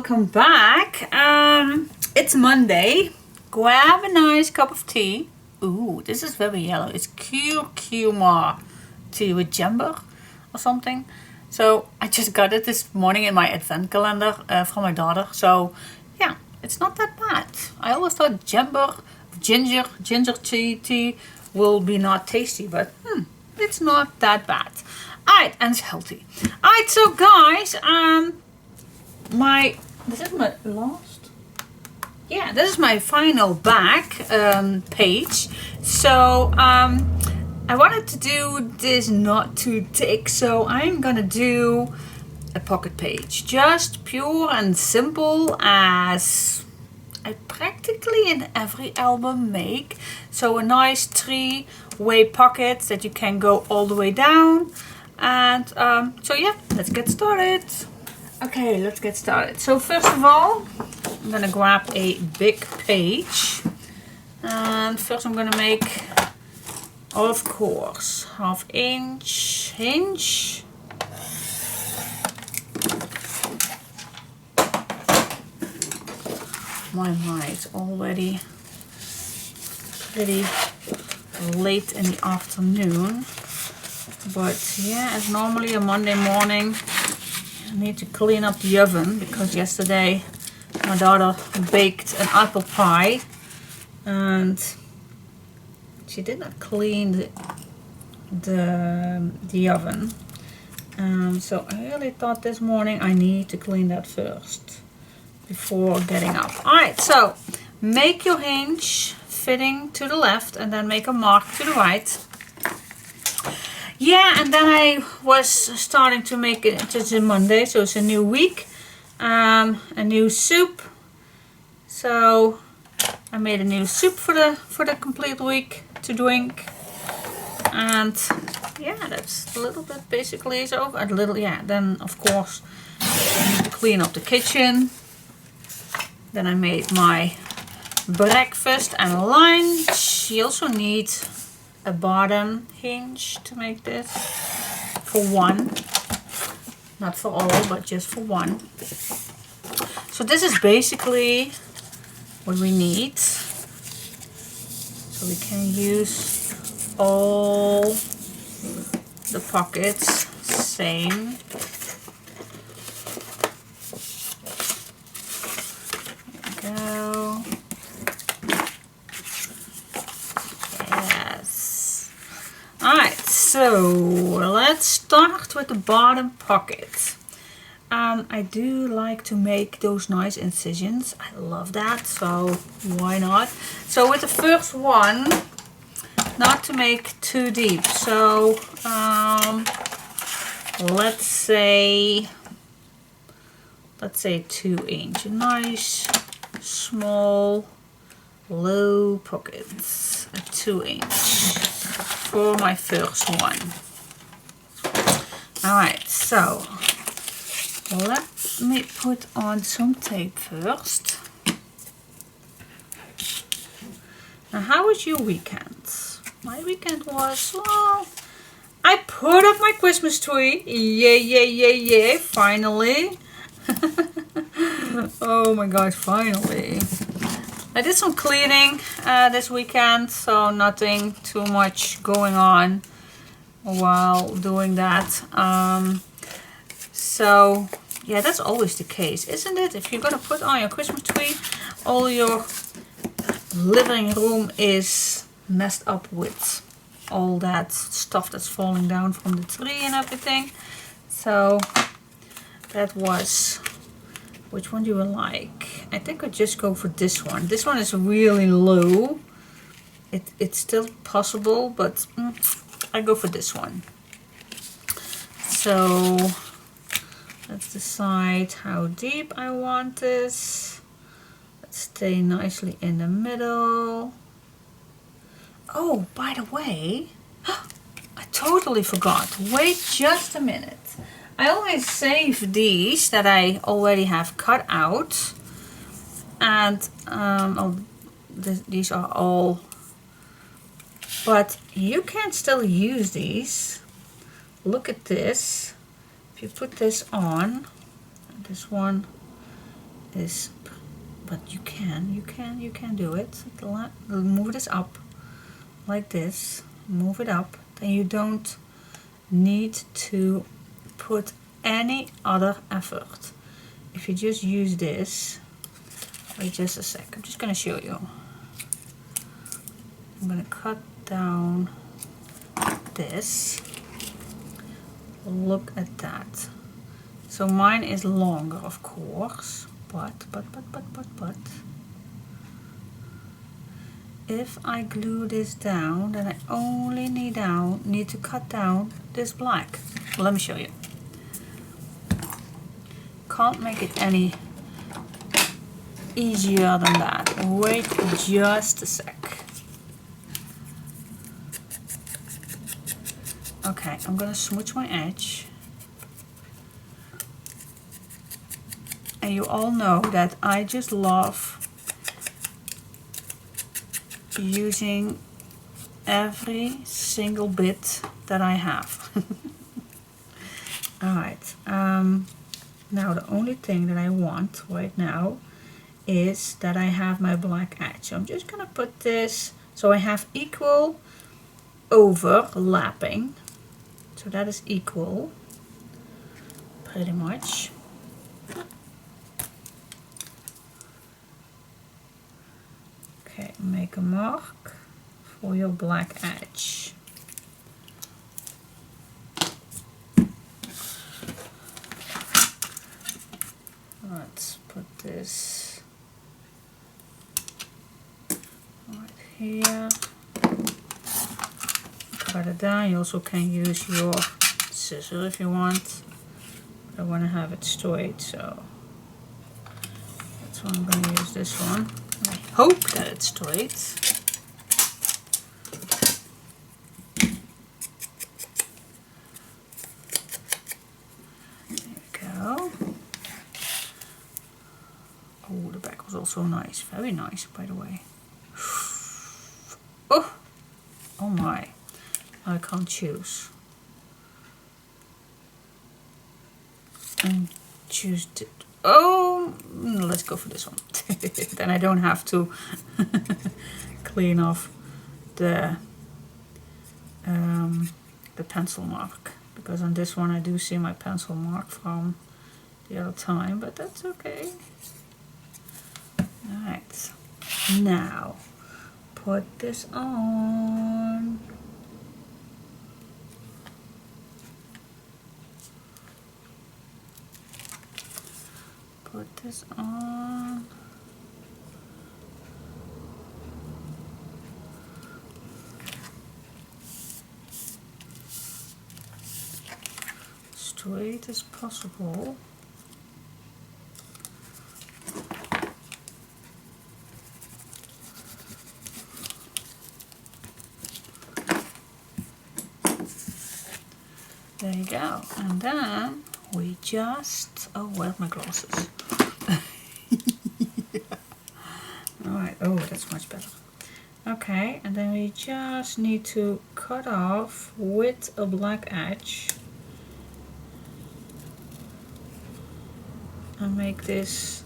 welcome back. It's Monday. Grab a nice cup of tea. Ooh, this is very yellow. It's curcuma tea with jumper or something. So I just got it this morning in my advent calendar from my daughter. So yeah, it's not that bad. I always thought ginger tea will be not tasty, but it's not that bad. Alright, and it's healthy. Alright, so guys, this is my last? Yeah, this is my final back page. So I wanted to do this not too thick, so I'm gonna do a pocket page, just pure and simple as I practically in every album make. So a nice 3-way pocket that you can go all the way down. And so yeah, let's get started. Okay, let's get started. So first of all, I'm gonna grab a big page, and first I'm gonna make, of course, 1/2 inch. My, it's already pretty late in the afternoon. But yeah, as normally a Monday morning, I need to clean up the oven because yesterday my daughter baked an apple pie and she did not clean the oven. So I really thought this morning I need to clean that first before getting up. Alright, so make your hinge fitting to the left and then make a mark to the right. Yeah, and then I was starting to make it. It's a Monday, so it's a new week, a new soup. So I made a new soup for the complete week to drink, and yeah, that's a little bit basically is over. A little, yeah. Then of course I need to clean up the kitchen. Then I made my breakfast and lunch. You also need a bottom hinge to make this for one, not for all, but just for one. So this is basically what we need, so we can use all the pockets same. There we go. Alright, so let's start with the bottom pocket. I do like to make those nice incisions. I love that, so why not? So with the first one, not to make too deep. So let's say 2 inch. A nice small low pockets. A 2 inch. For my first one. Alright, so let me put on some tape first. Now, how was your weekend? My weekend was, well, I put up my Christmas tree. Yay, finally. Oh my gosh, finally. I did some cleaning this weekend, so nothing too much going on while doing that. So yeah, that's always the case, isn't it? If you're gonna put on your Christmas tree, all your living room is messed up with all that stuff that's falling down from the tree and everything. So that was, which one do you like? I think I'll just go for this one. This one is really low. It's still possible, but I go for this one. So let's decide how deep I want this. Let's stay nicely in the middle. Oh, by the way, I totally forgot. Wait just a minute. I always save these that I already have cut out, and these are all, but you can still use these. Look at this. If you put this on, this one is, but you can do it. Move this up like this, move it up, then you don't need to put any other effort. If you just use this, wait just a sec, I'm just going to show you. I'm going to cut down this. Look at that. So mine is longer, of course, but if I glue this down, then I only need to cut down this black. Well, let me show you. Can't make it any easier than that. Wait just a sec. Okay, I'm gonna smooch my edge. And you all know that I just love using every single bit that I have. Alright, now the only thing that I want right now is that I have my black edge. So I'm just gonna put this so I have equal overlapping. So that is equal, pretty much. Okay, make a mark for your black edge. Let's put this right here. Cut it down. You also can use your scissors if you want. I want to have it straight, so that's why I'm going to use this one. I hope that it's straight. There we go. Oh, the back was also nice. Very nice, by the way. Oh my. I can't choose. And choose it. Oh, let's go for this one. Then I don't have to clean off the pencil mark, because on this one I do see my pencil mark from the other time, but that's okay. Alright, now put this on. Put this on. Straight as possible. There you go. And then we just, oh, where's my glasses? Alright, oh, that's much better. Okay, and then we just need to cut off with a black edge and make this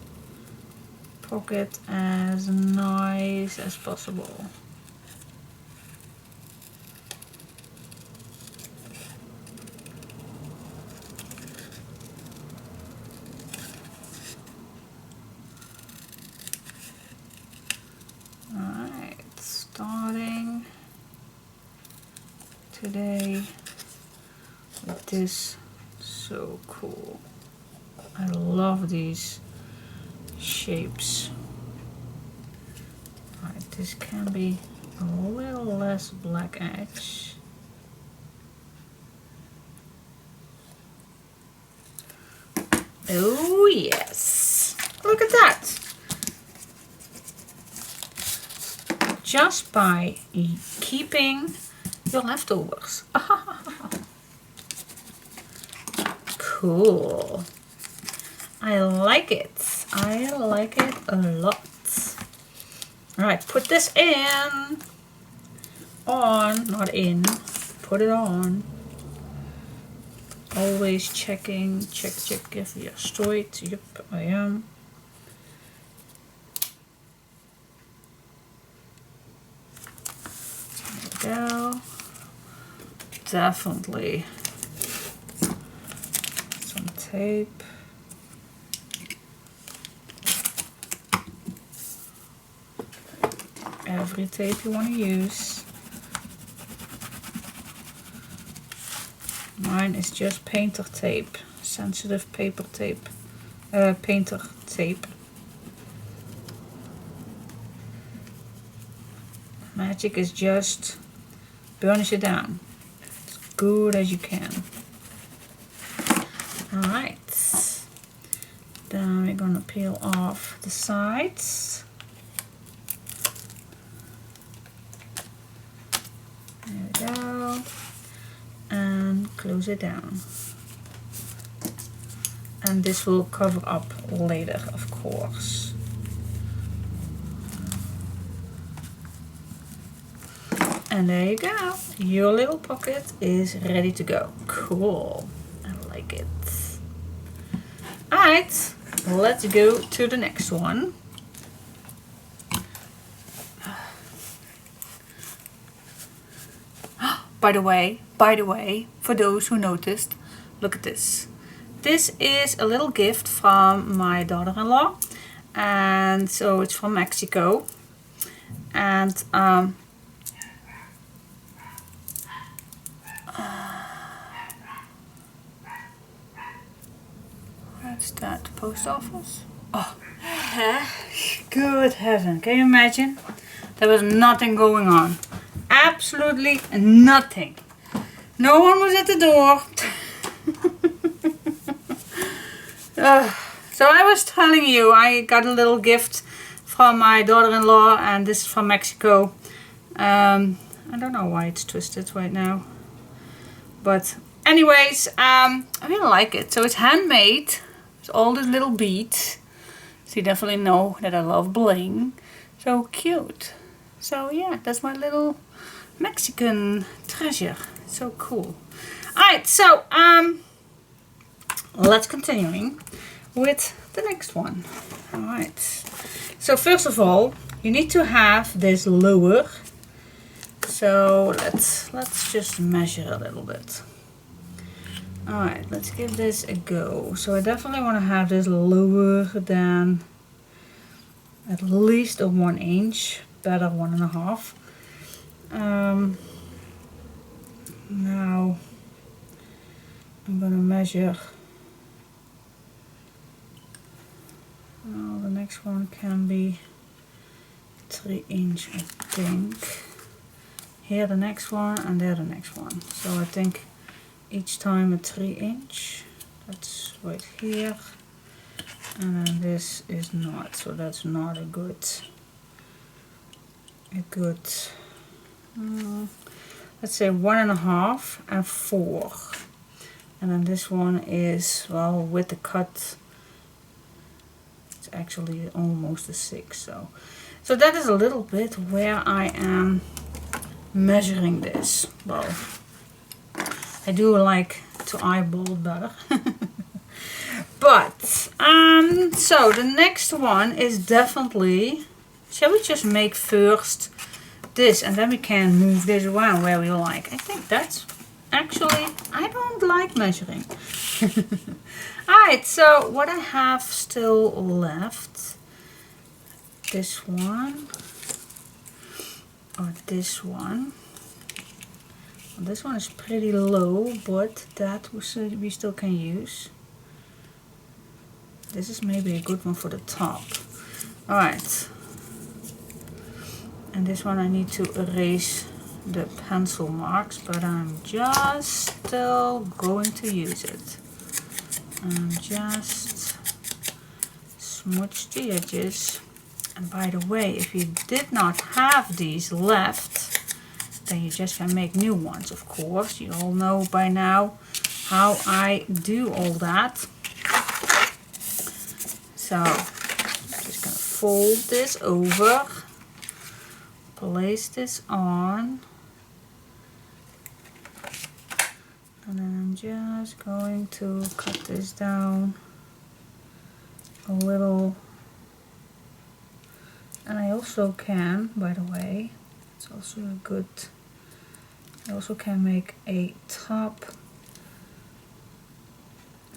pocket as nice as possible. Starting today with this, so cool. I love these shapes. Alright, this can be a little less black edge. Oh yes, look at that. Just by keeping your leftovers. Cool. I like it. I like it a lot. Alright, put this in. On, not in. Put it on. Always checking. Check if you're straight. Yep, I am. we go. Definitely some tape. Every tape you want to use. Mine is just painter tape, sensitive paper tape, painter tape. Magic is just burnish it down as good as you can. Alright, then we're gonna peel off the sides. There we go. And close it down. And this will cover up later, of course. And there you go. Your little pocket is ready to go. Cool. I like it. Alright, let's go to the next one. By the way, for those who noticed, look at this. This is a little gift from my daughter-in-law, and so it's from Mexico. And what's that? The post office? Oh, good heaven! Can you imagine? There was nothing going on. Absolutely nothing. No one was at the door. So I was telling you, I got a little gift from my daughter-in-law, and this is from Mexico. I don't know why it's twisted right now. But anyways, I really like it. So it's handmade. It's all these little beads. So you definitely know that I love bling. So cute. So yeah, that's my little Mexican treasure. So cool. Alright, so let's continuing with the next one. Alright. So first of all, you need to have this lower. So let's just measure a little bit. Alright, let's give this a go. So I definitely want to have this lower than at least a 1 inch. Better 1.5. Now I'm gonna measure. Well, the next one can be 3 inch, I think. Here the next one, and there the next one. So I think each time a 3 inch. That's right here. And then this is not, so that's not a good let's say 1.5 and 4, and then this one is, well, with the cut it's actually almost a 6. So that is a little bit where I am measuring this. Well, I do like to eyeball better. But so the next one is definitely, shall we just make first this, and then we can move this around where we like. I think that's actually, I don't like measuring. Alright, so what I have still left, this one, or this one. Well, this one is pretty low, but that we still can use. This is maybe a good one for the top. Alright. And this one I need to erase the pencil marks, but I'm just still going to use it. And just smudge the edges. And by the way, if you did not have these left, then you just can make new ones, of course. You all know by now how I do all that. So I'm just going to fold this over, place this on, and then I'm just going to cut this down a little. And I also can, by the way, it's also a good You also can make a top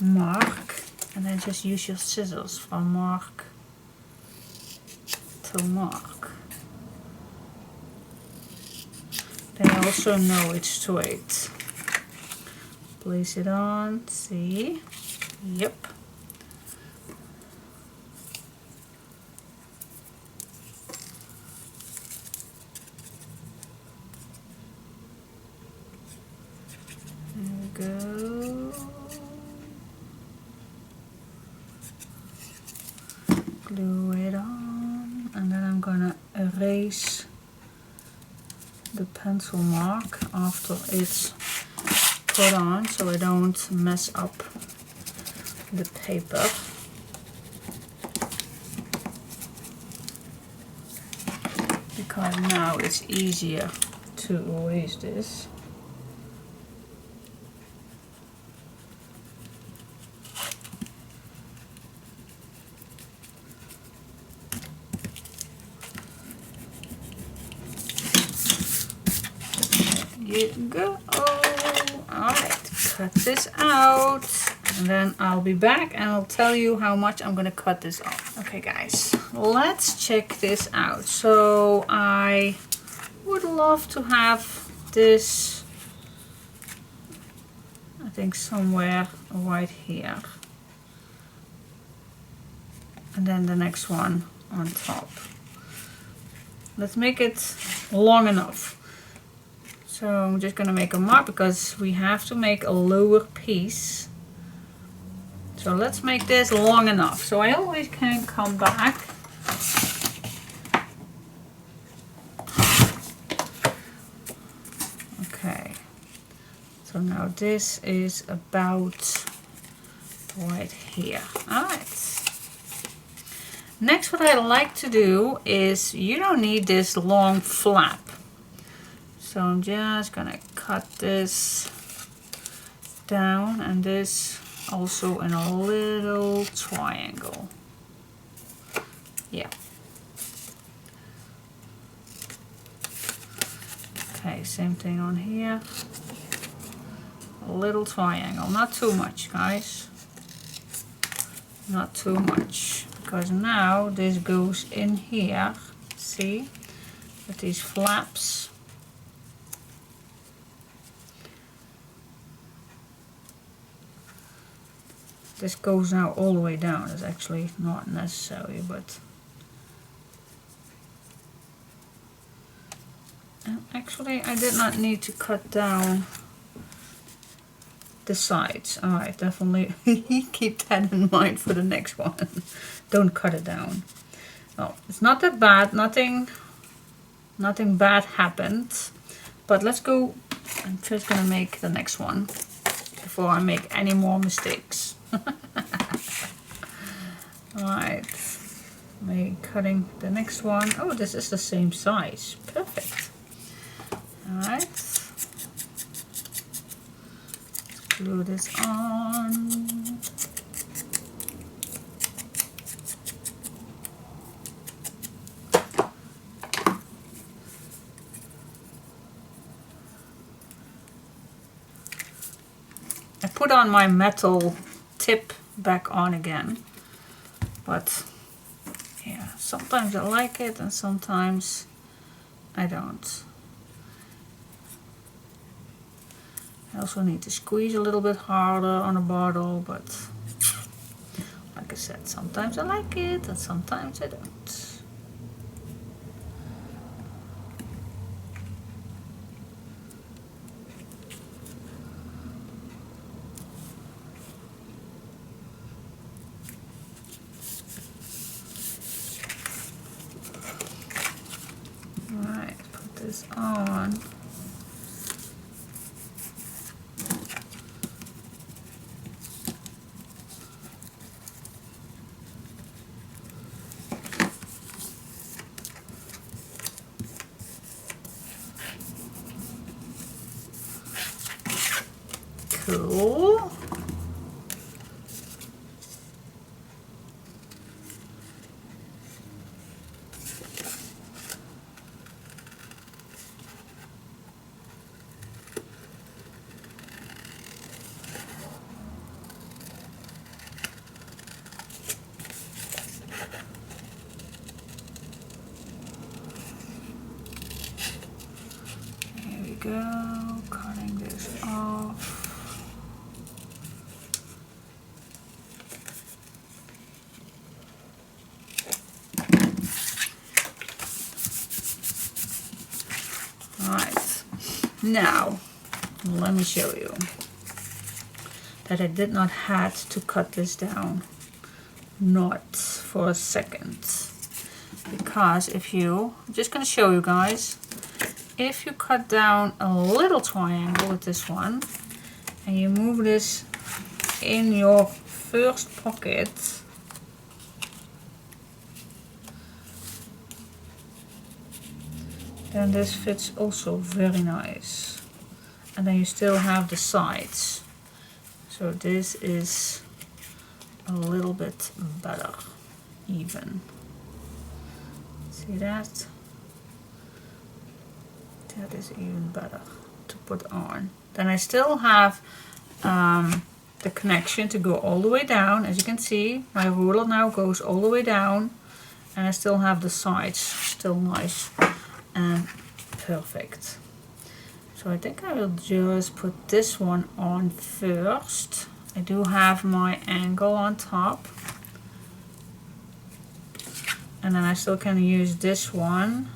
mark and then just use your scissors from mark to mark. They also know it's straight. Place it on, see? Yep. There we go. Glue it on, and then I'm gonna erase the pencil mark after it's put on so I don't mess up the paper. Because now it's easier to erase this. There you go. Alright, cut this out. And then I'll be back and I'll tell you how much I'm gonna cut this off. Okay guys, let's check this out. So I would love to have this, I think somewhere right here. And then the next one on top. Let's make it long enough. So I'm just gonna make a mark because we have to make a lower piece. So let's make this long enough. So I always can come back. Okay. So now this is about right here. Alright. Next, what I like to do is, you don't need this long flap. So I'm just gonna cut this down and this also in a little triangle. Yeah. Okay, same thing on here. A little triangle, not too much, guys. Not too much, because now this goes in here, see, with these flaps. This goes now all the way down. It's actually not necessary, but actually I did not need to cut down the sides. Alright, definitely keep that in mind for the next one. Don't cut it down. Oh, it's not that bad. Nothing bad happened. But let's go. I'm just gonna make the next one before I make any more mistakes. Alright, cutting the next one. Oh, this is the same size. Perfect. Alright, glue this on. I put on my metal tip back on again, but yeah, sometimes I like it and sometimes I don't. I also need to squeeze a little bit harder on a bottle, but like I said, sometimes I like it and sometimes I don't. Alright, put this on. Cool. go, cutting this off. Alright, now let me show you that I did not have to cut this down, not for a second, because if you, I'm just going to show you guys, if you cut down a little triangle with this one and you move this in your first pocket, then this fits also very nice, and then you still have the sides, so this is a little bit better even. See that? That is even better to put on. Then I still have the connection to go all the way down. As you can see, my ruler now goes all the way down, and I still have the sides still nice and perfect. So I think I will just put this one on first. I do have my angle on top, and then I still can use this one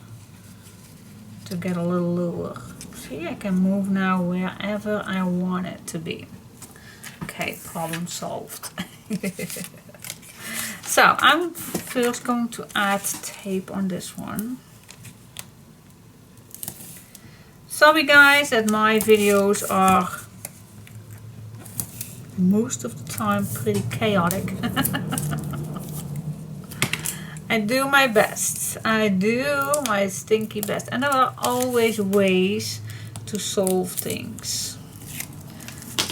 to get a little lower. See, I can move now wherever I want it to be. Okay, problem solved. So I'm first going to add tape on this one. Sorry guys that my videos are most of the time pretty chaotic. I do my best. I do my stinky best. And there are always ways to solve things.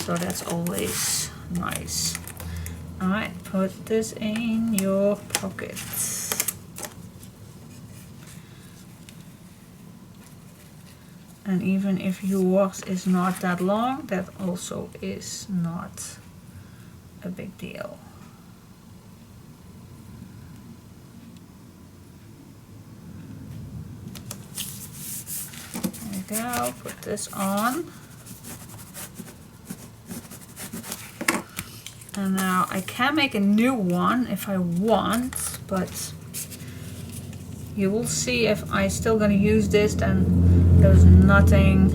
So that's always nice. Alright, put this in your pocket. And even if yours is not that long, that also is not a big deal. There we go, put this on. And now I can make a new one if I want, but you will see if I'm still gonna use this, then there's nothing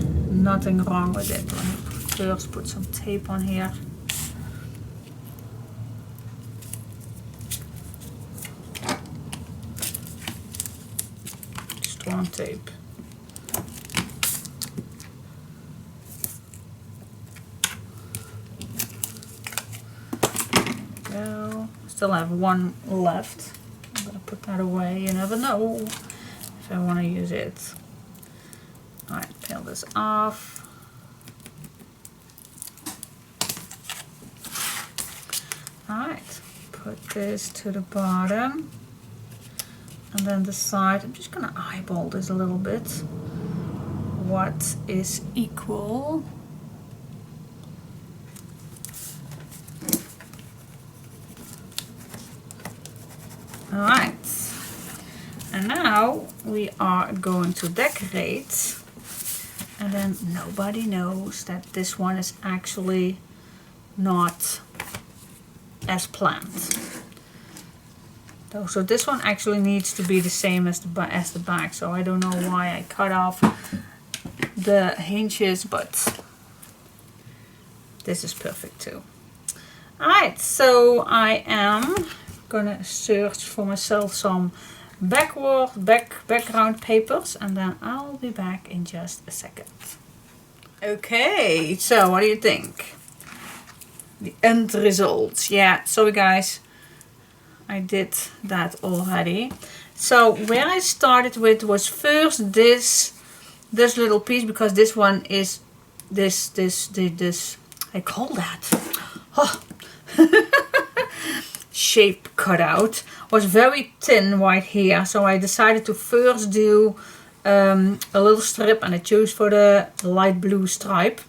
wrong with it. Let me first put some tape on here. Strong tape. There we go. Still have one left. I'm gonna put that away. You never know if I want to use it. Alright, peel this off. Alright, put this to the bottom. And then the side, I'm just gonna eyeball this a little bit. What is equal? Alright, and now we are going to decorate, and then nobody knows that this one is actually not as planned. So this one actually needs to be the same as the back, so I don't know why I cut off the hinges, but this is perfect too. Alright, so I am gonna search for myself some background papers, and then I'll be back in just a second. Okay, so what do you think? The end results. Yeah, sorry guys, I did that already. So where I started with was first this little piece, because this one is this I call that shape cutout was very thin right here, so I decided to first do a little strip, and I chose for the light blue stripe.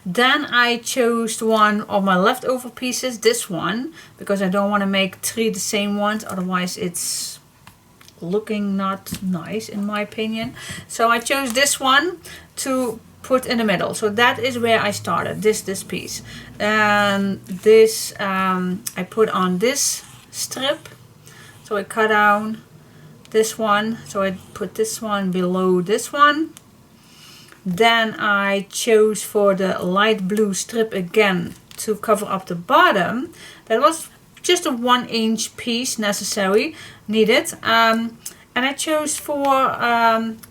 Then I chose one of my leftover pieces, this one, because I don't want to make 3 the same ones, otherwise it's looking not nice in my opinion. So I chose this one to put in the middle. So that is where I started, this piece. And this I put on this strip. So I cut down this one. So I put this one below this one. Then I chose for the light blue strip again to cover up the bottom. That was just a 1-inch piece needed. And I chose for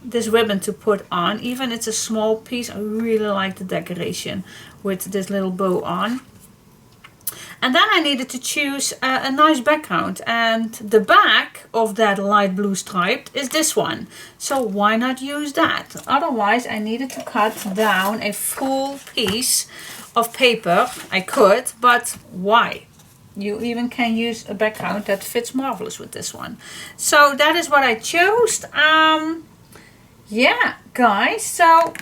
this ribbon to put on. Even it's a small piece, I really like the decoration with this little bow on. And then I needed to choose a nice background, and the back of that light blue stripe is this one. So why not use that? Otherwise I needed to cut down a full piece of paper. I could, but why? You even can use a background that fits marvelous with this one. So that is what I chose. Yeah, guys, so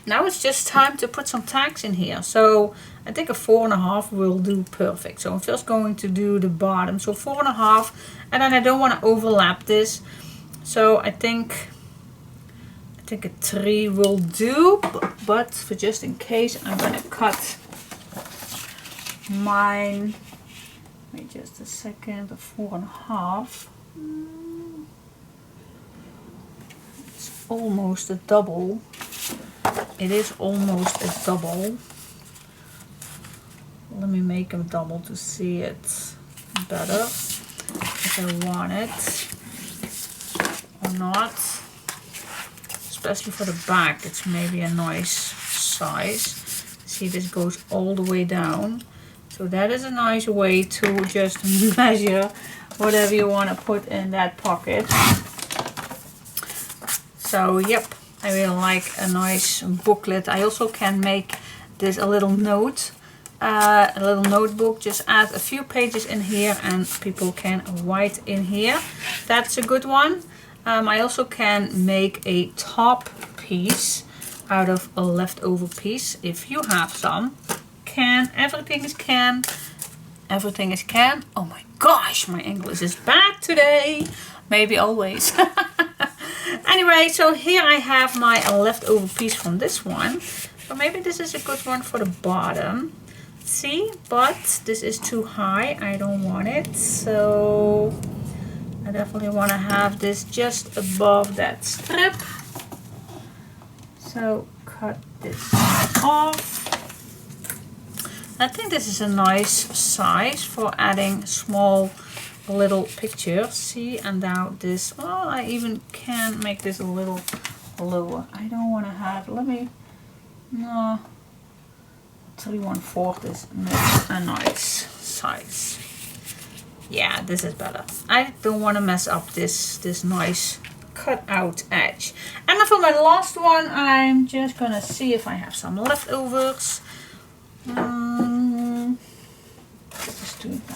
now it's just time to put some tags in here. So I think a 4.5 will do perfect. So I'm first going to do the bottom. So 4.5, and then I don't want to overlap this. So I think a 3 will do. But for just in case, I'm going to cut mine. Wait just a second. A 4.5. It's almost a double. It is almost a double. Let me make a double to see it better, if I want it or not. Especially for the back, it's maybe a nice size. See, this goes all the way down. So that is a nice way to just measure whatever you want to put in that pocket. So yep, I really like a nice booklet. I also can make this a little note. A little notebook, just add a few pages in here and people can write in here. That's a good one. I also can make a top piece out of a leftover piece if you have some. Everything is can. Oh my gosh, my English is bad today. Maybe always. Anyway, so here I have my leftover piece from this one. So maybe this is a good one for the bottom. See, but this is too high. I don't want it, so I definitely want to have this just above that strip. So cut this off. I think this is a nice size for adding small little pictures. See, and now this, well, I even can make this a little lower. I don't want to have, no, 3/1/4 is a nice size. Yeah, this is better. I don't want to mess up this nice cut out edge. And then for my last one, I'm just gonna see if I have some leftovers.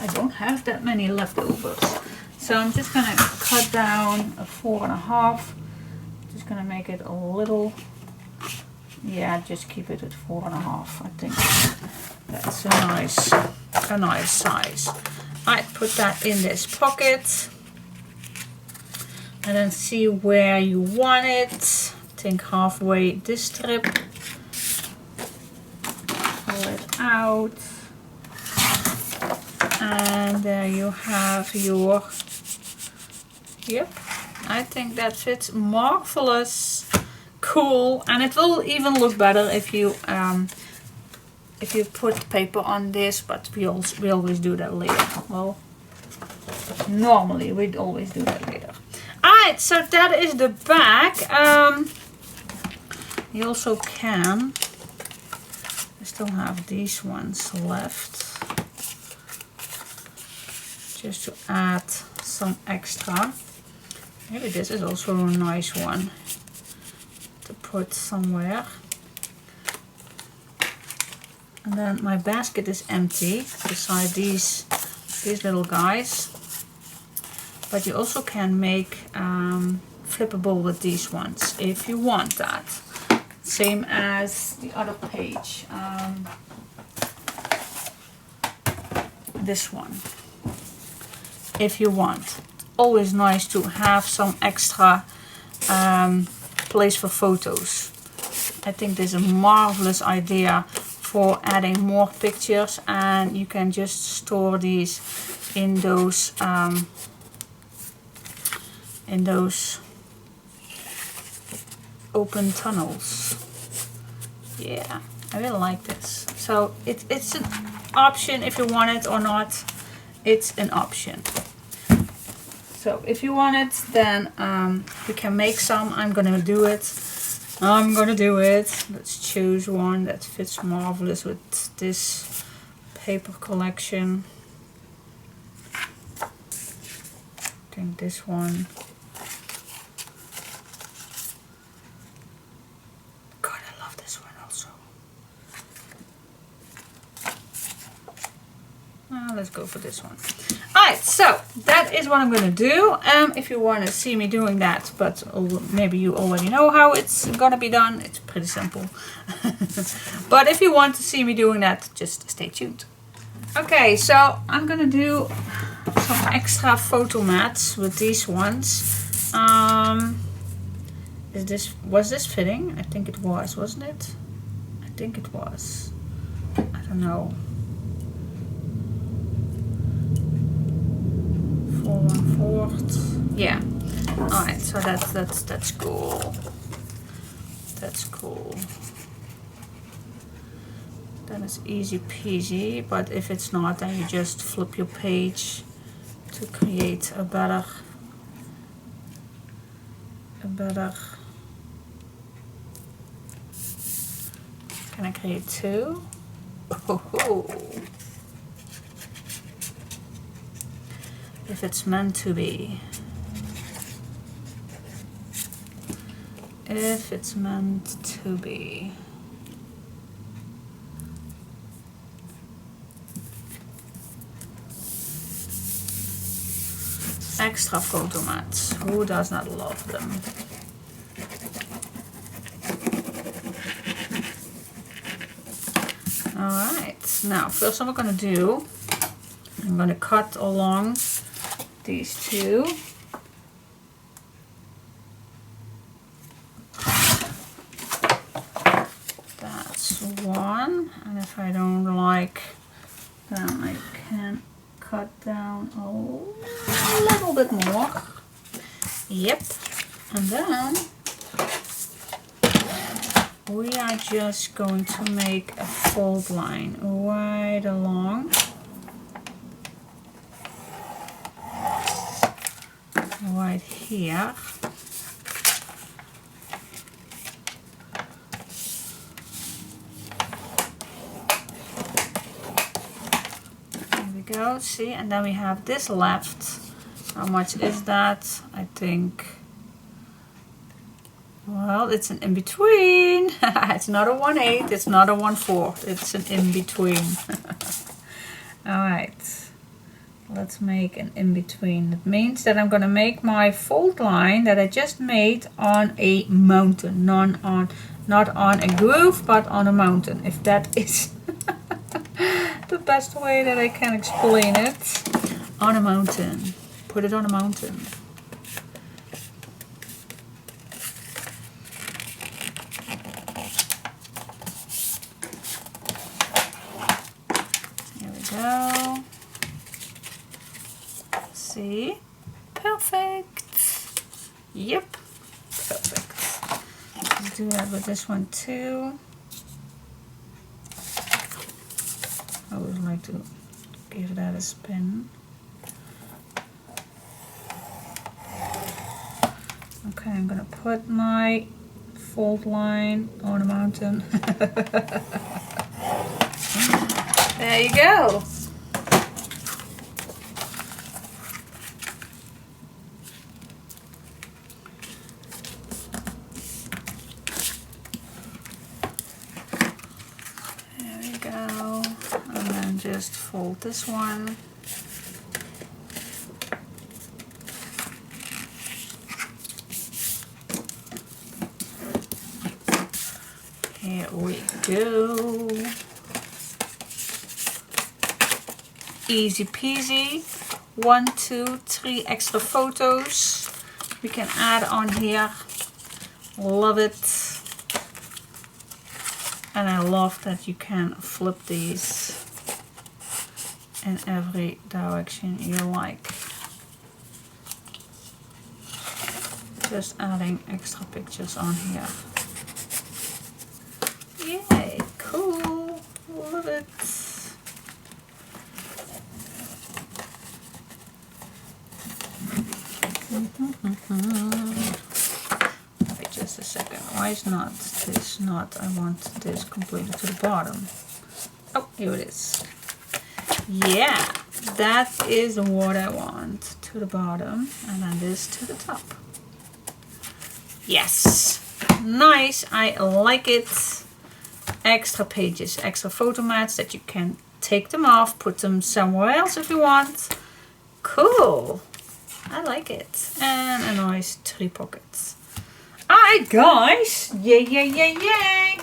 I don't have that many leftovers, so I'm just gonna cut down a 4.5. Just gonna make it a little. Yeah, just keep it at 4.5. I think that's a nice size. I put that in this pocket, and then see where you want it. I think halfway this strip. Pull it out, and there you have your. Yep, I think that fits marvelous. Cool, and it will even look better if you put paper on this, but we always do that later. Well, normally we'd always do that later. Alright, so that is the back. You also can, I still have these ones left, just to add some extra. Maybe this is also a nice one to put somewhere. And then my basket is empty beside these little guys, but you also can make flippable with these ones if you want that, same as the other page. This one, if you want. always nice to have some extra place for photos. I think this is a marvelous idea for adding more pictures, and you can just store these in those open tunnels. Yeah, I really like this. So it's an option if you want it or not. It's an option. So if you want it, then you can make some. I'm gonna do it. Let's choose one that fits marvelous with this paper collection. I think this one. God, I love this one also. Let's go for this one. Alright, so that is what I'm going to do. If you want to see me doing that, but maybe you already know how it's going to be done, it's pretty simple. But if you want to see me doing that, just stay tuned. Okay, so I'm going to do some extra photo mats with these ones. Was this fitting? I think it was, wasn't it? I think it was. I don't know. 4 1/4. Yeah. Alright, so that's cool. That's cool. Then it's easy peasy, but if it's not, then you just flip your page to create a better can I create two? Oh. If it's meant to be. If it's meant to be. Extra photo mats. Who does not love them? Alright, now first what I'm going to do, I'm going to cut along these two. That's one, and if I don't like, then I can cut down a little bit more. Yep, and then we are just going to make a fold line right along. Right here. There we go, see, and then we have this left. How much is that? I think, well, it's an in-between. It's not a 1/8, it's not a 1/4, it's an in-between. Alright. Let's make an in-between. That means that I'm going to make my fold line that I just made on a mountain, not on a groove, but on a mountain. If that is the best way that I can explain it. On a mountain. Put it on a mountain. Here we go. See? Perfect. Yep. Perfect. Let's do that with this one too. I would like to give that a spin. Okay, I'm gonna put my fold line on a mountain. There you go. Just fold this one. Here we go. Easy peasy. 1, 2, 3 extra photos we can add on here. Love it. And I love that you can flip these in every direction you like. Just adding extra pictures on here. Yay, cool. Love it. Wait just a second. Why is not this not? I want this completely to the bottom. Oh, here it is. Yeah, that is what I want, to the bottom, and then this to the top. Yes, nice. I like it. Extra pages, extra photo mats that you can take them off, put them somewhere else if you want. Cool. I like it. And a nice 3 pockets. Alright guys. Yay, yay, yay, yay.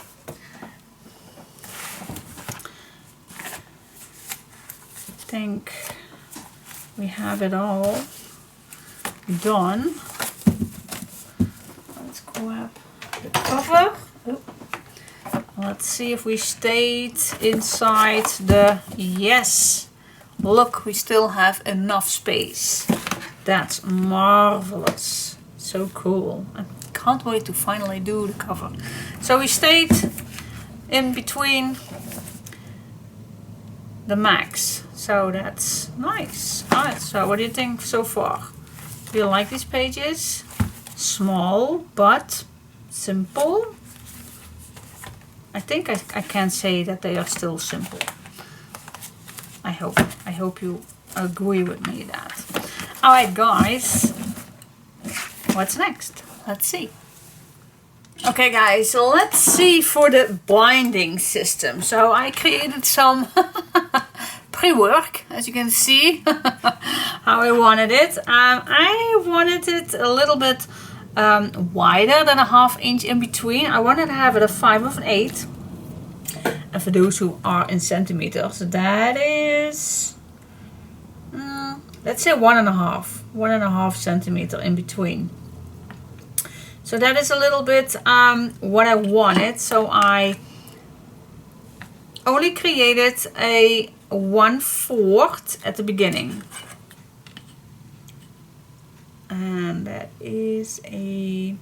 I think we have it all done. Let's grab the cover. Oh. Let's see if we stayed inside the... Yes. Look, we still have enough space. That's marvelous. So cool. I can't wait to finally do the cover. So we stayed in between the max. So that's nice. Alright, so what do you think so far? Do you like these pages? Small, but simple. I think I can say that they are still simple. I hope you agree with me that. Alright guys, what's next? Let's see. Okay guys, so let's see for the binding system. So I created some pre-work, as you can see, how I wanted it. I wanted it a little bit wider than a 1/2 inch in between. I wanted to have it a 5 of an 8. And for those who are in centimeters, that is, let's say 1.5 centimeter in between. So that is a little bit what I wanted. So I only created a 1/4 at the beginning. And that is a,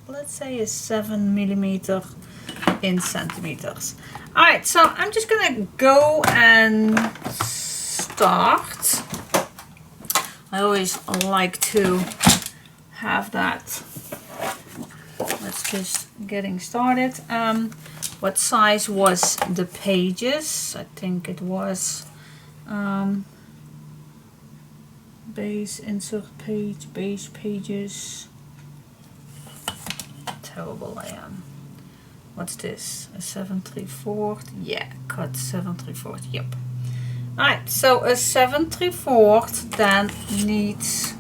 let's say a 7 millimeter in centimeters. Alright, so I'm just gonna go and start. I always like to have that. Let's just getting started. What size was the pages? I think it was base, insert page, base pages. Terrible I am. What's this? A 7/3/4? Yeah, cut 7/3/4. Yep. Alright, so a 7/3/4 then needs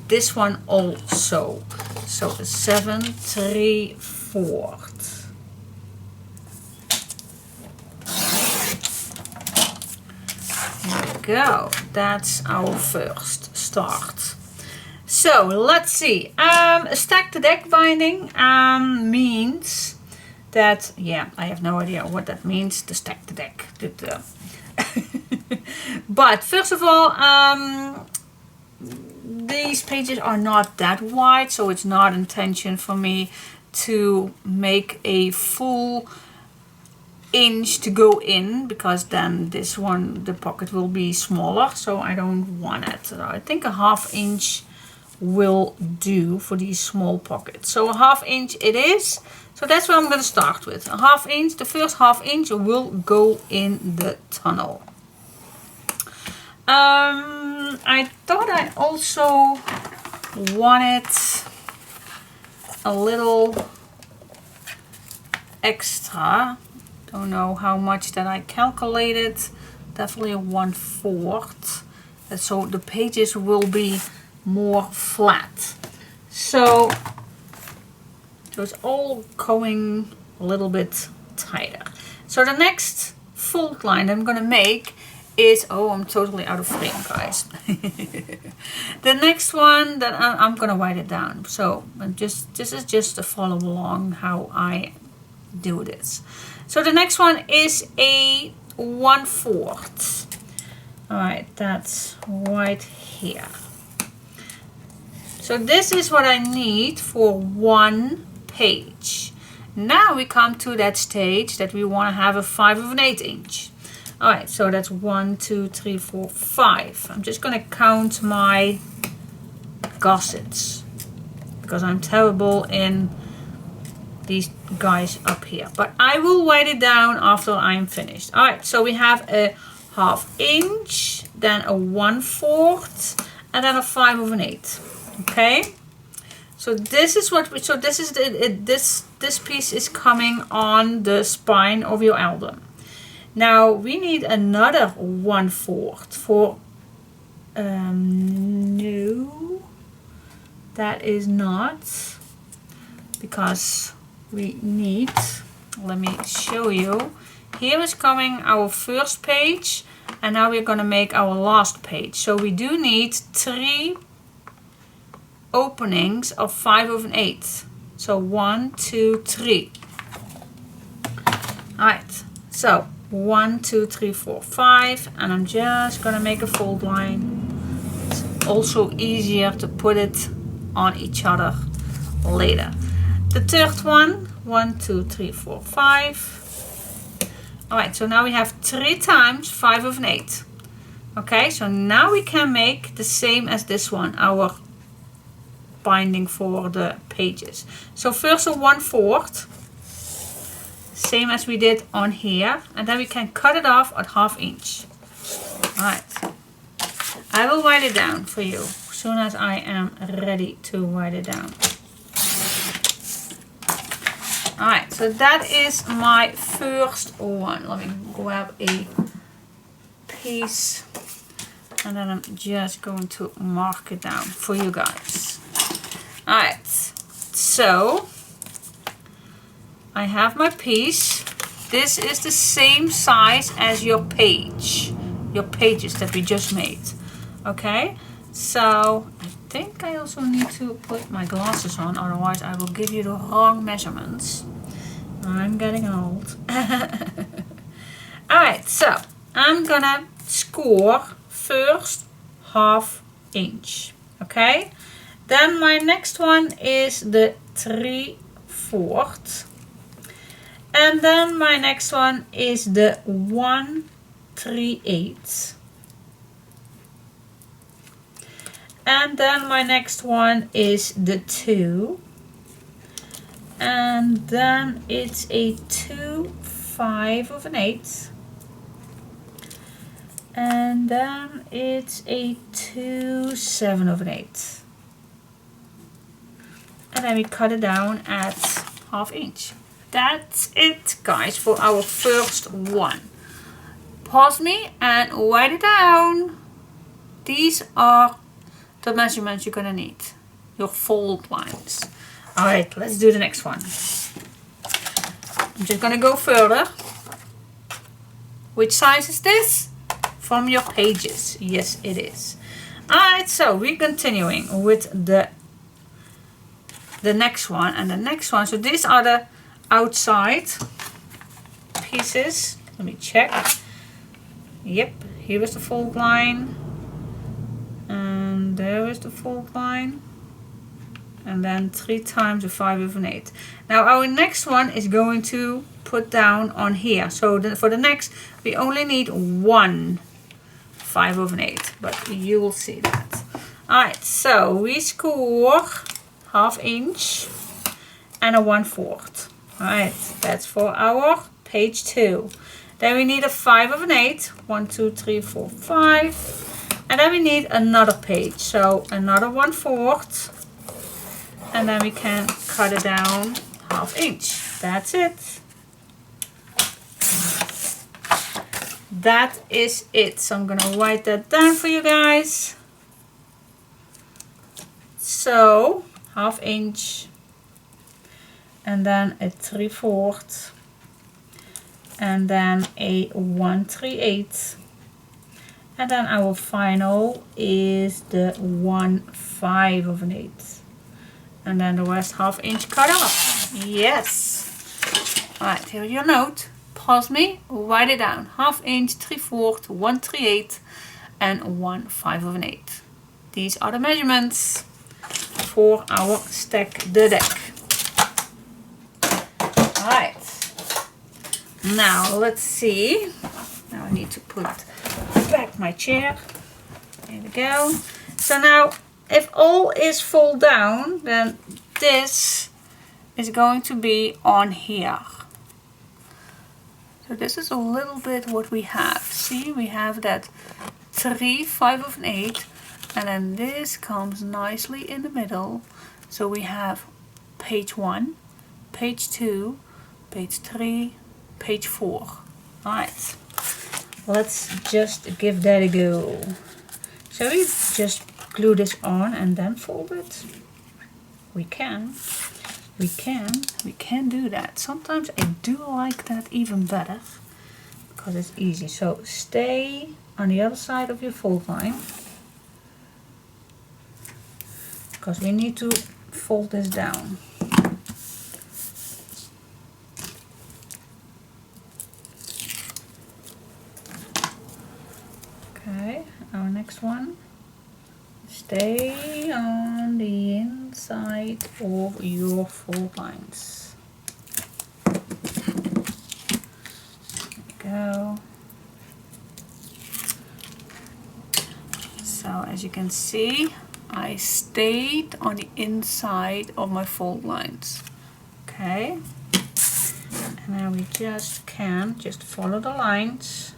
this one also. So a 7/3/4. There we go. That's our first start. So let's see. Stack the deck binding means that, yeah, I have no idea what that means, to stack the deck. But first of all, these pages are not that wide, so it's not intention for me to make a full inch to go in, because then this one, the pocket will be smaller, so I don't want it. So I think a 1/2 inch will do for these small pockets. So a 1/2 inch it is. So that's what I'm going to start with. A 1/2 inch, the first 1/2 inch will go in the tunnel. I thought I also wanted a little extra. Don't know how much that I calculated. Definitely a 1/4. So the pages will be more flat. So it's all going a little bit tighter. So the next fold line I'm going to make is, oh, I'm totally out of frame, guys. The next one that I'm gonna write it down. So this is just to follow along how I do this. So the next one is a 1/4. All right, that's right here. So this is what I need for one page. Now we come to that stage that we want to have a 5/8 inch. All right, so that's 1, 2, 3, 4, 5. I'm just going to count my gussets because I'm terrible in these guys up here. But I will write it down after I'm finished. All right, so we have a 1/2 inch, then a 1/4, and then a 5/8. Okay. So this is what we, so this is this piece is coming on the spine of your album. Now we need another 1/4 for no, that is not, because we need, let me show you. Here is coming our first page, and now we're going to make our last page. So we do need 3 openings of 5/8. So 1, 2, 3. Alright, so 1, 2, 3, 4, 5, and I'm just gonna make a fold line. It's also easier to put it on each other later. The third one, 1, 2, 3, 4, 5. Alright, so now we have 3 times 5/8. Okay, so now we can make the same as this one, our binding for the pages. So first a 1/4, same as we did on here, and then we can cut it off at 1/2 inch. Alright, I will write it down for you as soon as I am ready to write it down. Alright, so that is my first one. Let me grab a piece and then I'm just going to mark it down for you guys. Alright, so I have my piece. This is the same size as your pages that we just made. Okay, so I think I also need to put my glasses on, otherwise I will give you the wrong measurements. I'm getting old. Alright, so I'm gonna score first 1/2 inch. Okay, then my next one is the 3/4, and then my next one is the 1/3/8, and then my next one is the 2, and then it's a 2 5/8, and then it's a 2 7/8, and then we cut it down at 1/2 inch. That's it, guys, for our first one. Pause me and write it down. These are the measurements you're gonna need, your fold lines. Alright, let's do the next one. I'm just gonna go further. Which size is this? From your pages. Yes, it is. Alright, so we're continuing with the next one and the next one. So these are the outside pieces. Let me check. Yep, here is the fold line. And there is the fold line. And then 3 times the 5/8. Now our next one is going to put down on here. So for the next, we only need 1 5/8, but you will see that. Alright, so we score 1/2 inch and a 1/4. Alright, that's for our page 2. Then we need a 5/8. 1, 2, 3, 4, 5. And then we need another page. So another 1/4. And then we can cut it down 1/2 inch. That's it. That is it. So I'm gonna write that down for you guys. So 1/2 inch, and then a 3/4, and then a 1/3/8, And then our final is the 1/5 of an 1/8. And then the rest 1/2 inch cut off. Yes. Alright, here your note. Pause me, write it down. 1/2 inch, 3/4, 1/3/8, and 1/5 of an 1/8. These are the measurements for our stack the deck. Alright. Now let's see. Now I need to put back my chair. There we go. So now if all is full down, then this is going to be on here. So this is a little bit what we have. See, we have that 3/5 of an 1/8, and then this comes nicely in the middle. So we have page 1, page 2, page 3, page 4. Alright, let's just give that a go. Shall we just glue this on and then fold it? We can do that. Sometimes I do like that even better because it's easy. So stay on the other side of your fold line because we need to fold this down. Okay, our next one. Stay on the inside of your fold lines. There we go. So as you can see, I stayed on the inside of my fold lines. Okay. And now we just follow the lines.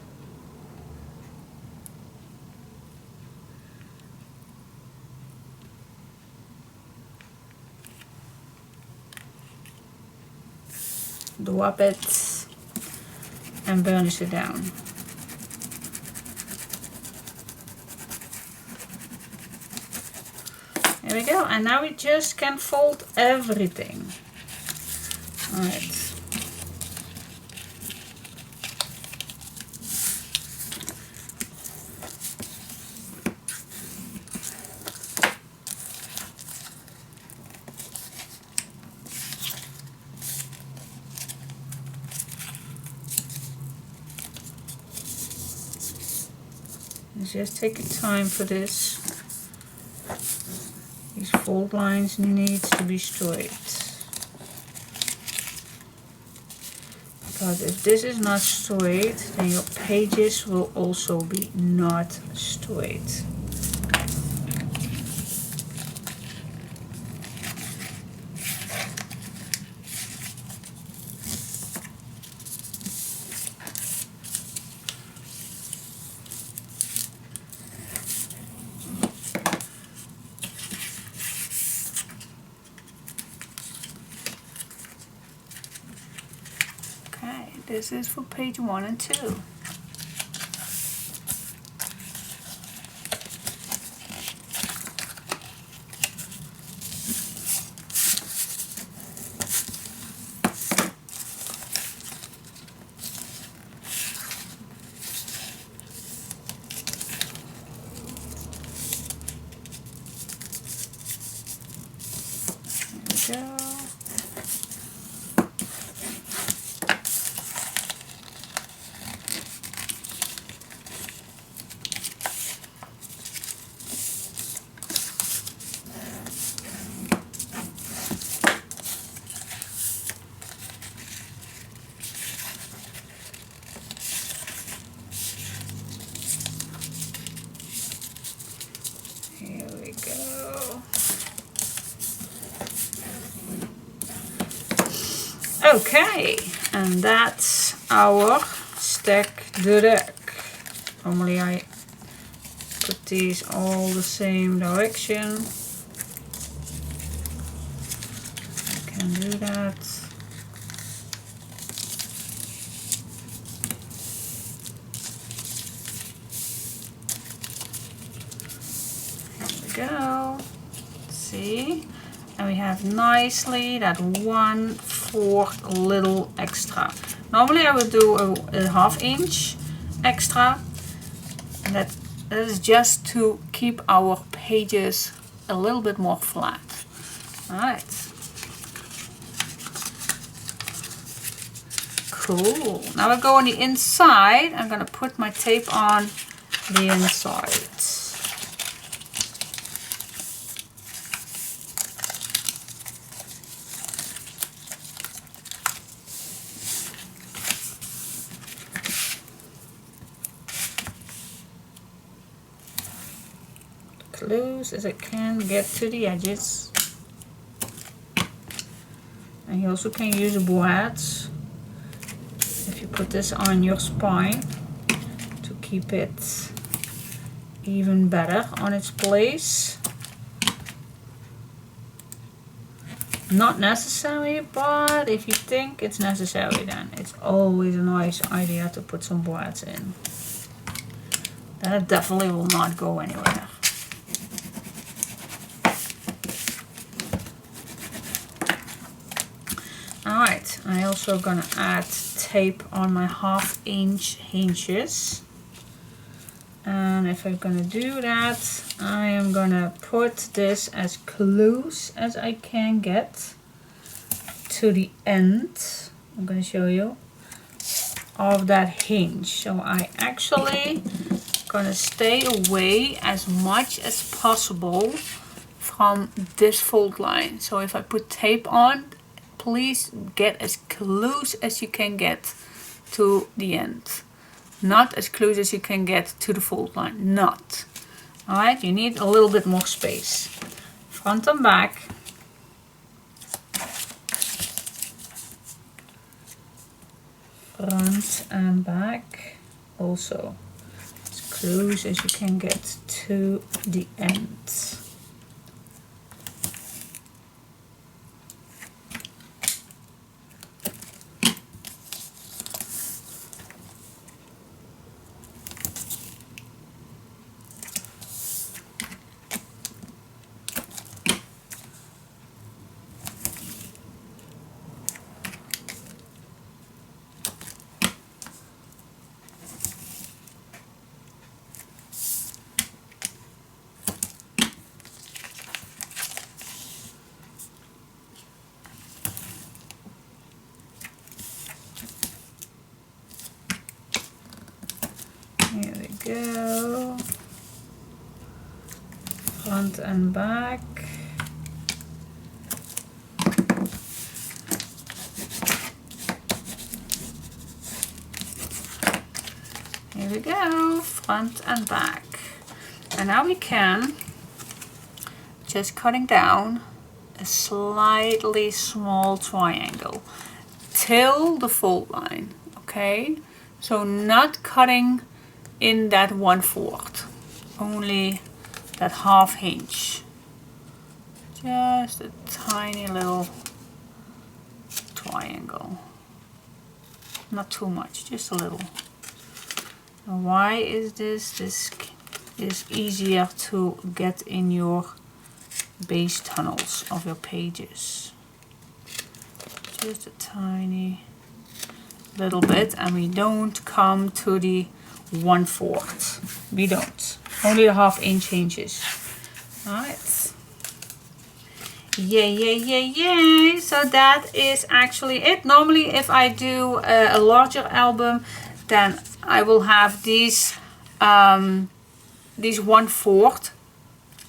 Drop it and burnish it down. There we go, and now we just can fold everything. Alright. Just take your time for this. These fold lines need to be straight. Because if this is not straight, then your pages will also be not straight. This is for page 1 and 2. There we go. Here we go. Okay, and that's our stack the deck. Normally I put these all the same direction. I can do that. Go. See, and we have nicely that 1/4 little extra. Normally I would do a 1/2 inch extra, and that That is just to keep our pages a little bit more flat. Alright. Cool. Now I go on the inside. I'm going to put my tape on the inside. Close as I can get to the edges. And you also can use boards if you put this on your spine to keep it even better on its place. Not necessary, but if you think it's necessary, then it's always a nice idea to put some boards in. That definitely will not go anywhere. Alright, I'm also gonna add tape on my 1/2 inch hinges. And if I'm gonna do that, I am gonna put this as close as I can get to the end. I'm gonna show you of that hinge. So I actually gonna stay away as much as possible from this fold line. So if I put tape on, please get as close as you can get to the end. Not as close as you can get to the fold line. Not. Alright, you need a little bit more space. Front and back. Front and back. Also as close as you can get to the end. Here we go. Front and back. Here we go, front and back. And now we can just cutting down a slightly small triangle till the fold line, okay? So not cutting in that 1/4, only that 1/2 inch. Just a tiny little triangle. Not too much, just a little. Now why is this? This is easier to get in your base tunnels of your pages. Just a tiny little bit, and we don't come to the 1/4. We don't. Only the 1/2 inch hinges. Alright. Yay, yay, yay, yay. So that is actually it. Normally if I do a larger album, then I will have these 1/4.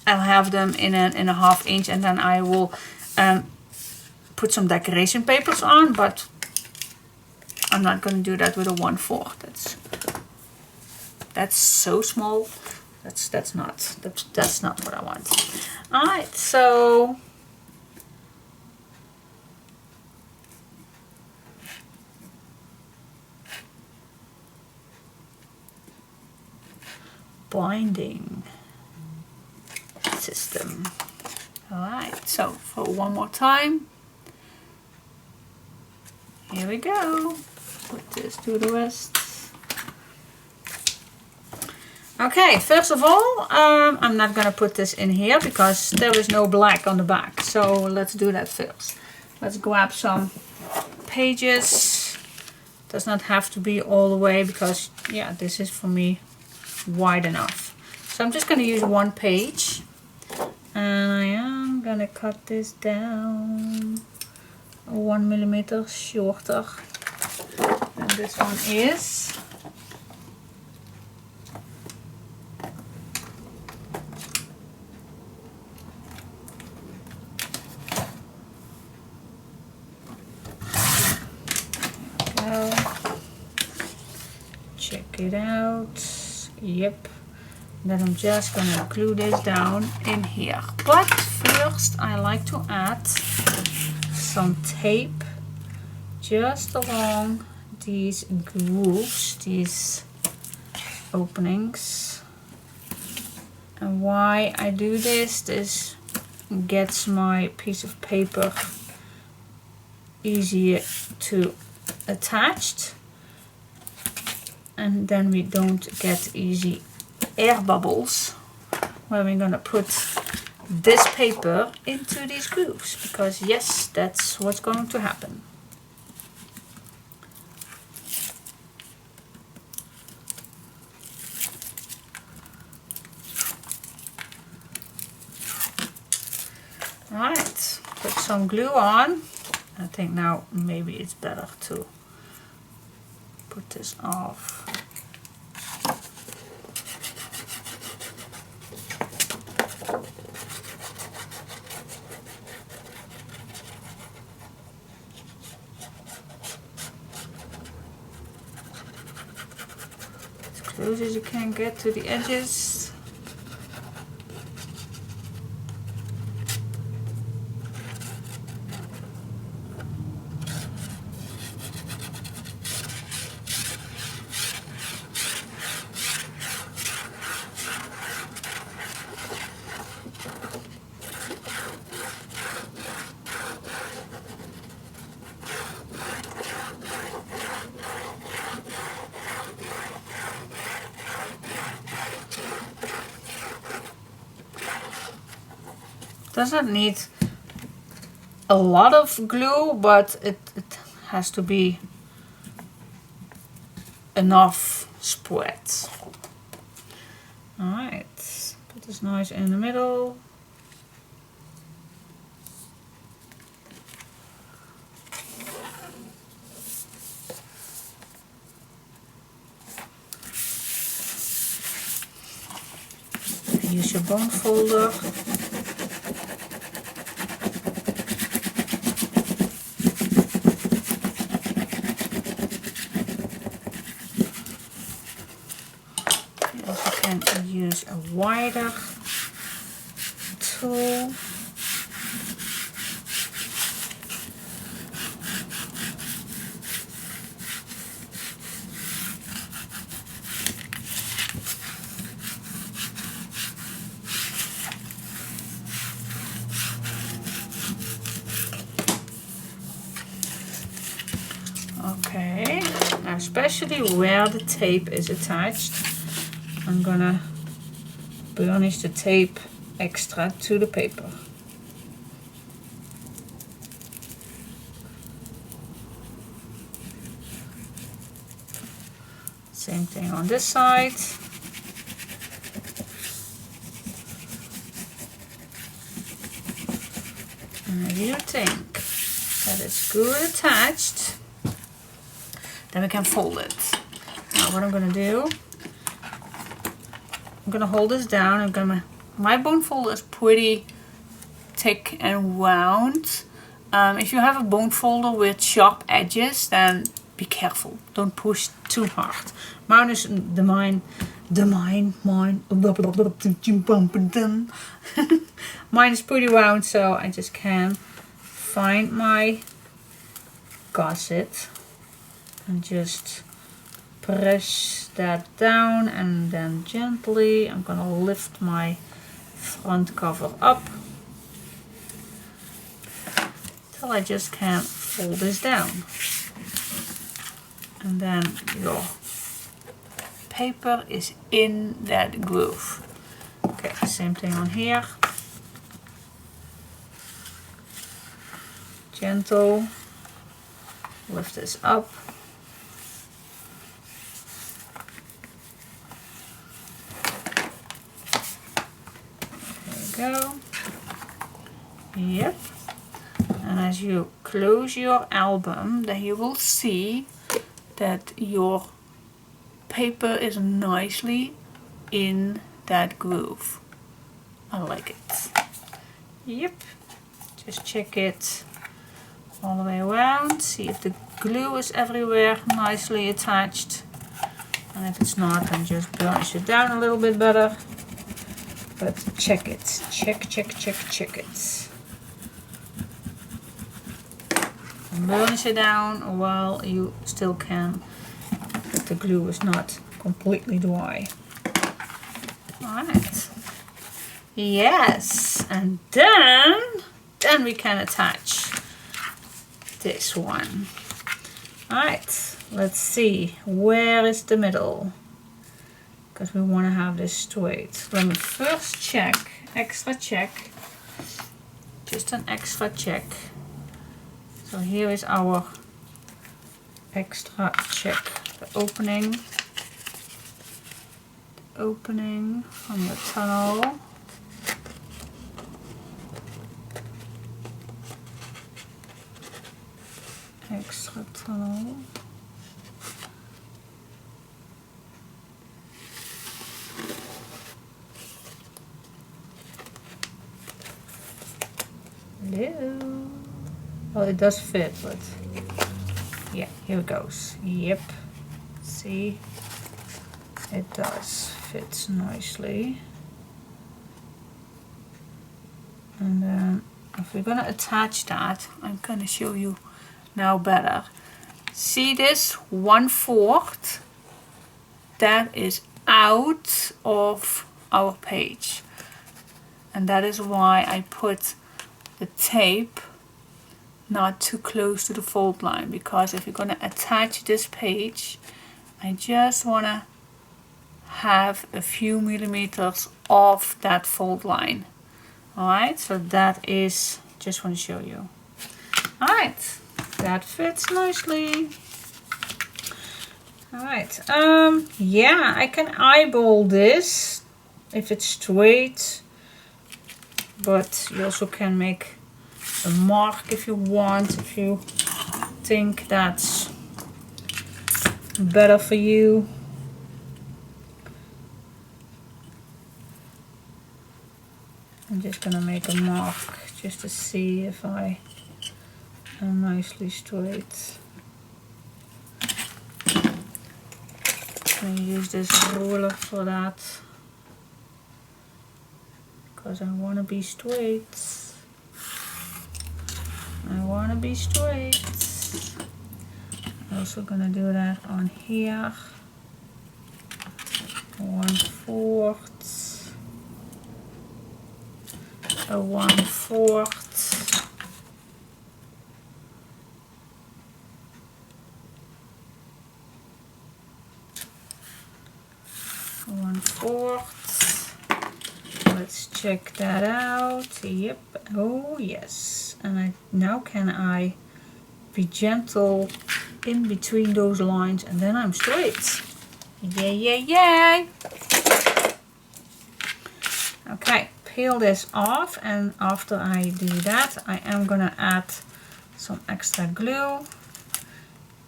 I'll have them in a 1/2 inch, and then I will put some decoration papers on, but I'm not going to do that with a 1/4. That's so small. That's not what I want. Alright, so binding system. Alright, so for one more time. Here we go. Put this to the rest. Okay, first of all, I'm not gonna put this in here because there is no black on the back. So let's do that first. Let's grab some pages. Does not have to be all the way because, yeah, this is for me wide enough. So I'm just going to use one page, and I am going to cut this down 1 millimeter shorter than this one is. Check it out. Yep. Then I'm just gonna glue this down in here. But first I like to add some tape just along these grooves, these openings. And why I do this gets my piece of paper easier to attach, and then we don't get easy air bubbles when we're gonna put this paper into these grooves, because yes, that's what's going to happen. Alright, put some glue on. I think now maybe it's better to put this off. As close as you can get to the edges. Doesn't need a lot of glue, but it has to be enough spread. Alright, put this nice in the middle. Use your bone folder. Use a wider tool. Okay, now especially where the tape is attached, I'm gonna burnish the tape extra to the paper. Same thing on this side. And if you think that it's good attached, then we can fold it. Now what I'm gonna do, I'm gonna hold this down. My bone folder is pretty thick and round. If you have a bone folder with sharp edges, then be careful. Don't push too hard. Mine is mine is pretty round, so I just can find my gusset and just press that down, and then gently I'm gonna lift my front cover up till I just can fold this down, and then your paper is in that groove. Okay, same thing on here. Gentle, lift this up. Yep. And as you close your album, then you will see that your paper is nicely in that groove. I like it. Yep. Just check it all the way around. See if the glue is everywhere nicely attached. And if it's not, then just burnish it down a little bit better. But check it. Check it. And burnish it down while you still can, but the glue is not completely dry. Alright. Yes, and then we can attach this one. Alright, let's see, where is the middle? Because we want to have this straight. Let me first check, extra check, just an extra check. So here is our extra check, the opening from the tunnel. Extra tunnel. Hello. Well, it does fit, but yeah, here it goes. Yep. See? It does fit nicely. And then if we're gonna attach that, I'm gonna show you now better. See this 1/4? That is out of our page. And that is why I put the tape not too close to the fold line, because if you're going to attach this page, I just want to have a few millimeters off that fold line. Alright, so that is, just want to show you. Alright, that fits nicely. Alright, yeah, I can eyeball this if it's straight, but you also can make a mark if you want, if you think that's better for you. I'm just gonna make a mark just to see if I am nicely straight. I'm gonna use this ruler for that, because I want to be straight. I want to be straight. I'm also going to do that on here. 1/4. A 1/4. 1/4. Let's check that out. Yep. Oh yes. And now can I be gentle in between those lines, and then I'm straight. Yay, yay, yay. Okay, peel this off, and after I do that, I am gonna add some extra glue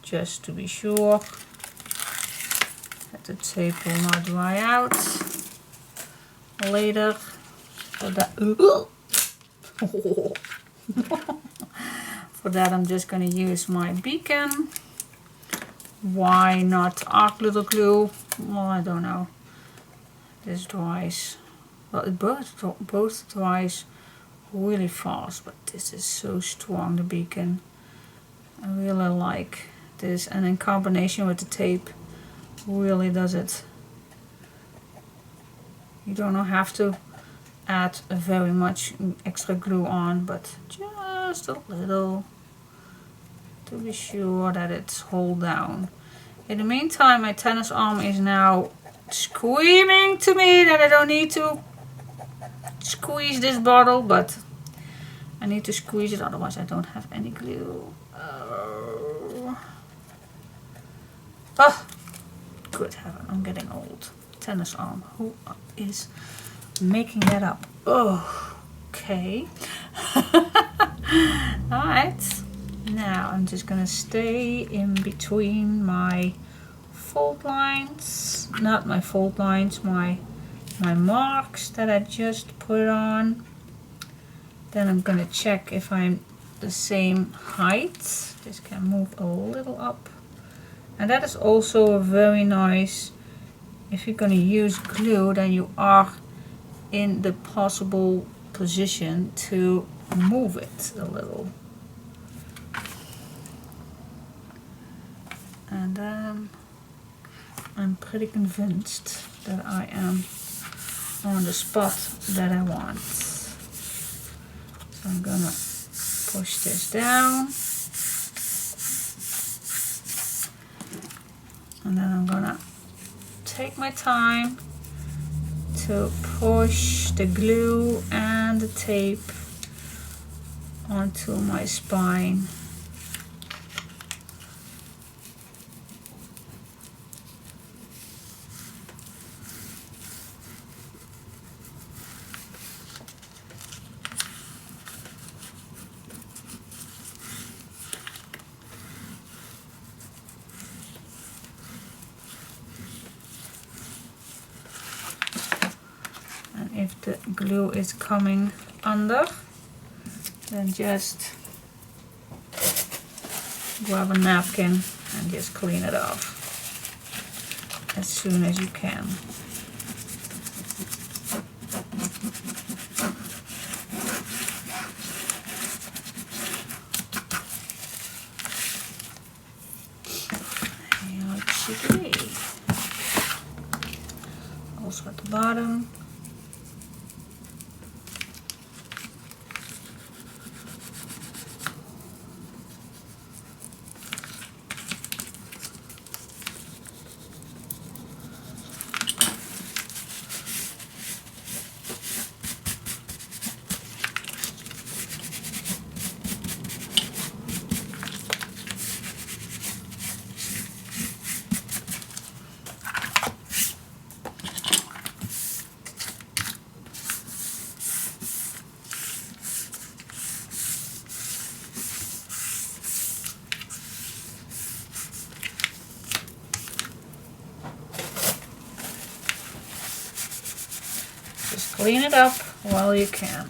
just to be sure that the tape will not dry out later. For that, for that I'm just going to use my beacon. Why not arc glitter glue? Well, I don't know. This dries. Well, it both dries really fast, but this is so strong, the beacon. I really like this, and in combination with the tape really does it. You don't have to add very much extra glue on, but just a little to be sure that it's hold down. In the meantime, my tennis arm is now screaming to me that I don't need to squeeze this bottle, but I need to squeeze it, otherwise I don't have any glue. Oh, good heaven, I'm getting old. Tennis arm, who is making that up? Oh okay. Alright, now I'm just gonna stay in between my fold lines, not my fold lines, my marks that I just put on. Then I'm gonna check if I'm the same height. Just can move a little up. And that is also a very nice, if you're gonna use glue, then you are in the possible position to move it a little. And I'm pretty convinced that I am on the spot that I want. So I'm gonna push this down. And then I'm gonna take my time to push the glue and the tape onto my spine. If the glue is coming under, then just grab a napkin and just clean it off as soon as you can. Here it should be. Also at the bottom. Just clean it up while you can.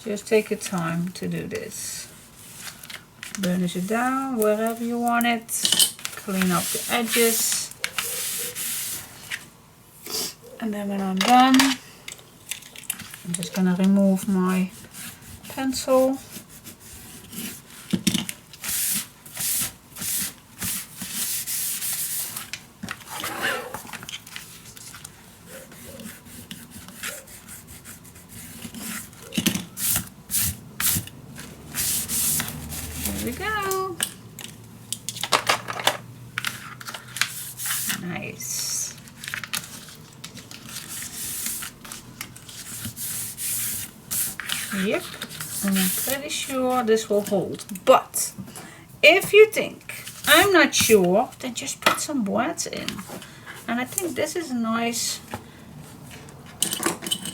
Just take your time to do this. Burnish it down wherever you want it. Clean up the edges. And then when I'm done, I'm just gonna remove my pencil. There we go. Nice. Yep, and I'm pretty sure this will hold. But if you think I'm not sure, then just put some words in. And I think this is a nice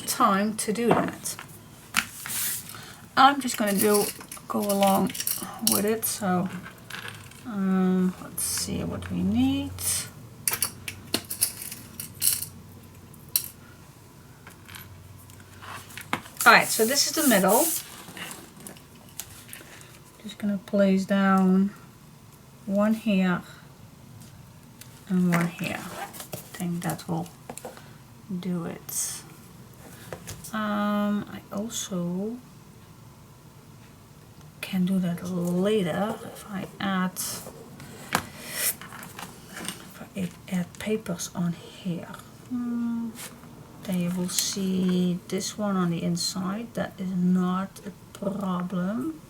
time to do that. I'm just gonna go along with it. So let's see what we need. Alright, so this is the middle. Just gonna place down one here and one here. I think that will do it. I also can do that later if I add papers on here. Then you will see this one on the inside. That is not a problem.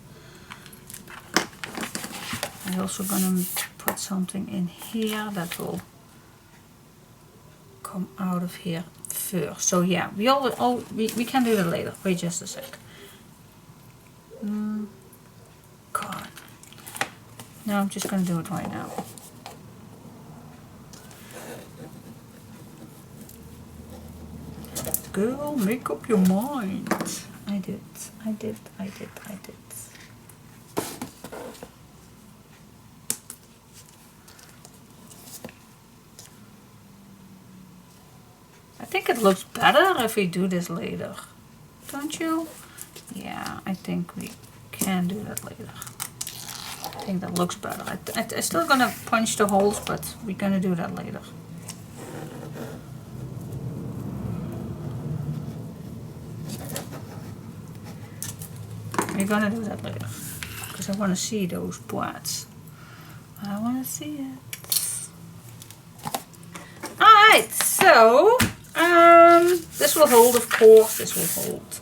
I'm also gonna put something in here that will come out of here first. So yeah, we can do that later. Wait just a sec. God. No, I'm just going to do it right now. Girl, make up your mind. I did. I think it looks better if we do this later. Don't you? Yeah, I think we can do that later. I think that looks better. I'm still gonna punch the holes, but we're gonna do that later. We're gonna do that later. Because I want to see those boards. I want to see it. Alright, so this will hold, of course, this will hold.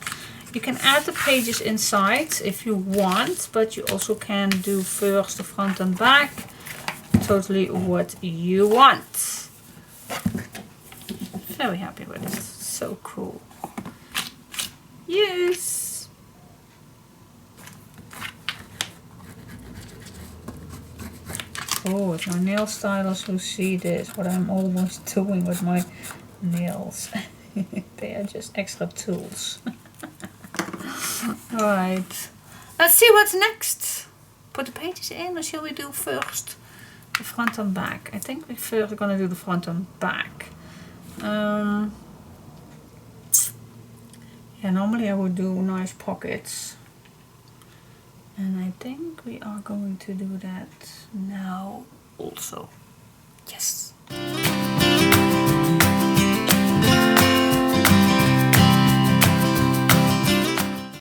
You can add the pages inside if you want, but you also can do first the front and back. Totally what you want. Very happy with it. So cool. Yes. Oh, it's my nail stylers who see this, what I'm always doing with my nails. They are just extra tools. Alright, let's see what's next. Put the pages in, or shall we do first the front and back? I think we first are going to do the front and back. Yeah, normally I would do nice pockets. And I think we are going to do that now also. Yes.